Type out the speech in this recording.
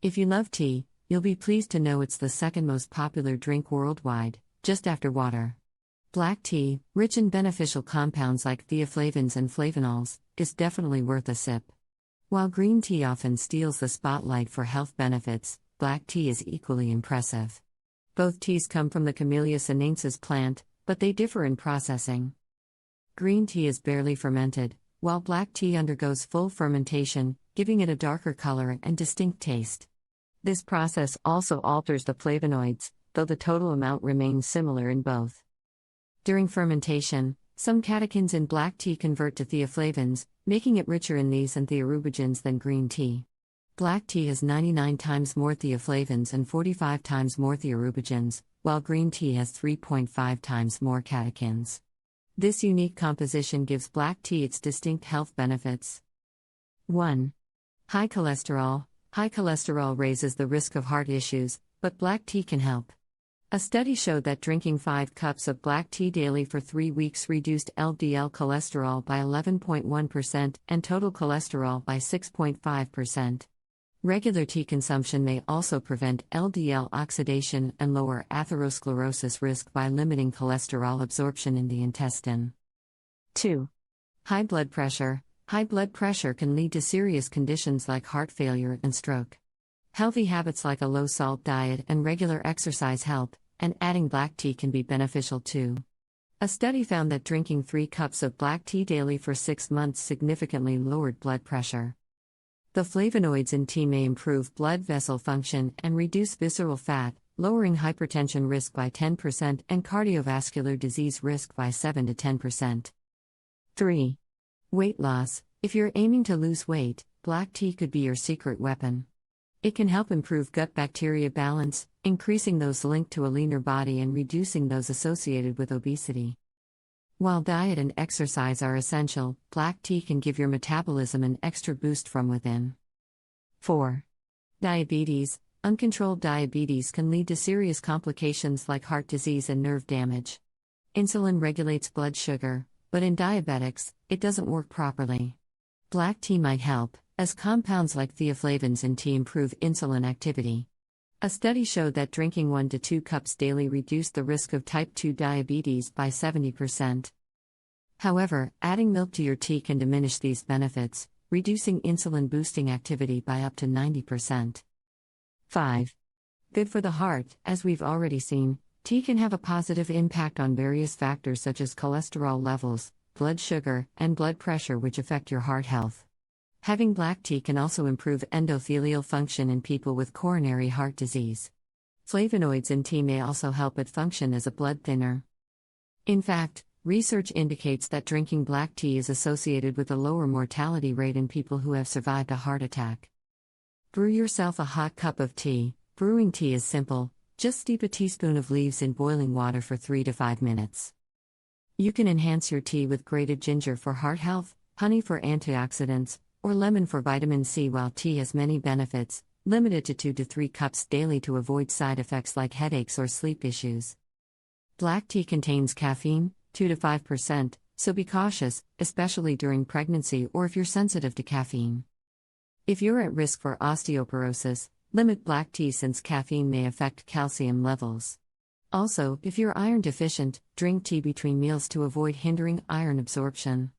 If you love tea, you'll be pleased to know it's the second most popular drink worldwide, just after water. Black tea, rich in beneficial compounds like theaflavins and flavonols, is definitely worth a sip. While green tea often steals the spotlight for health benefits, black tea is equally impressive. Both teas come from the Camellia sinensis plant, but they differ in processing. Green tea is barely fermented, while black tea undergoes full fermentation, giving it a darker color and distinct taste. This process also alters the flavonoids, though the total amount remains similar in both. During fermentation, some catechins in black tea convert to theaflavins, making it richer in these and theorubigens than green tea. Black tea has 99 times more theaflavins and 45 times more theorubigens, while green tea has 3.5 times more catechins. This unique composition gives black tea its distinct health benefits. 1. High cholesterol. High cholesterol raises the risk of heart issues, but black tea can help. A study showed that drinking 5 cups of black tea daily for 3 weeks reduced LDL cholesterol by 11.1% and total cholesterol by 6.5%. Regular tea consumption may also prevent LDL oxidation and lower atherosclerosis risk by limiting cholesterol absorption in the intestine. 2. High blood pressure. High blood pressure can lead to serious conditions like heart failure and stroke. Healthy habits like a low-salt diet and regular exercise help, and adding black tea can be beneficial too. A study found that drinking 3 cups of black tea daily for 6 months significantly lowered blood pressure. The flavonoids in tea may improve blood vessel function and reduce visceral fat, lowering hypertension risk by 10% and cardiovascular disease risk by 7 to 10%. 3. Weight loss. If you're aiming to lose weight, black tea could be your secret weapon. It can help improve gut bacteria balance, increasing those linked to a leaner body and reducing those associated with obesity. While diet and exercise are essential, black tea can give your metabolism an extra boost from within. 4. Diabetes. Uncontrolled diabetes can lead to serious complications like heart disease and nerve damage. Insulin regulates blood sugar, but in diabetics, it doesn't work properly. Black tea might help, as compounds like theaflavins in tea improve insulin activity. A study showed that drinking 1 to 2 cups daily reduced the risk of type 2 diabetes by 70%. However, adding milk to your tea can diminish these benefits, reducing insulin-boosting activity by up to 90%. 5. Good for the heart. As we've already seen, tea can have a positive impact on various factors such as cholesterol levels, blood sugar, and blood pressure, which affect your heart health. Having black tea can also improve endothelial function in people with coronary heart disease. Flavonoids in tea may also help it function as a blood thinner. In fact, research indicates that drinking black tea is associated with a lower mortality rate in people who have survived a heart attack. Brew yourself a hot cup of tea. Brewing tea is simple, just steep a teaspoon of leaves in boiling water for 3 to 5 minutes. You can enhance your tea with grated ginger for heart health, honey for antioxidants, or lemon for vitamin C. While tea has many benefits, limit it to 2 to 3 cups daily to avoid side effects like headaches or sleep issues. Black tea contains caffeine, 2 to 5%, so be cautious, especially during pregnancy or if you're sensitive to caffeine. If you're at risk for osteoporosis, limit black tea since caffeine may affect calcium levels. Also, if you're iron deficient, drink tea between meals to avoid hindering iron absorption.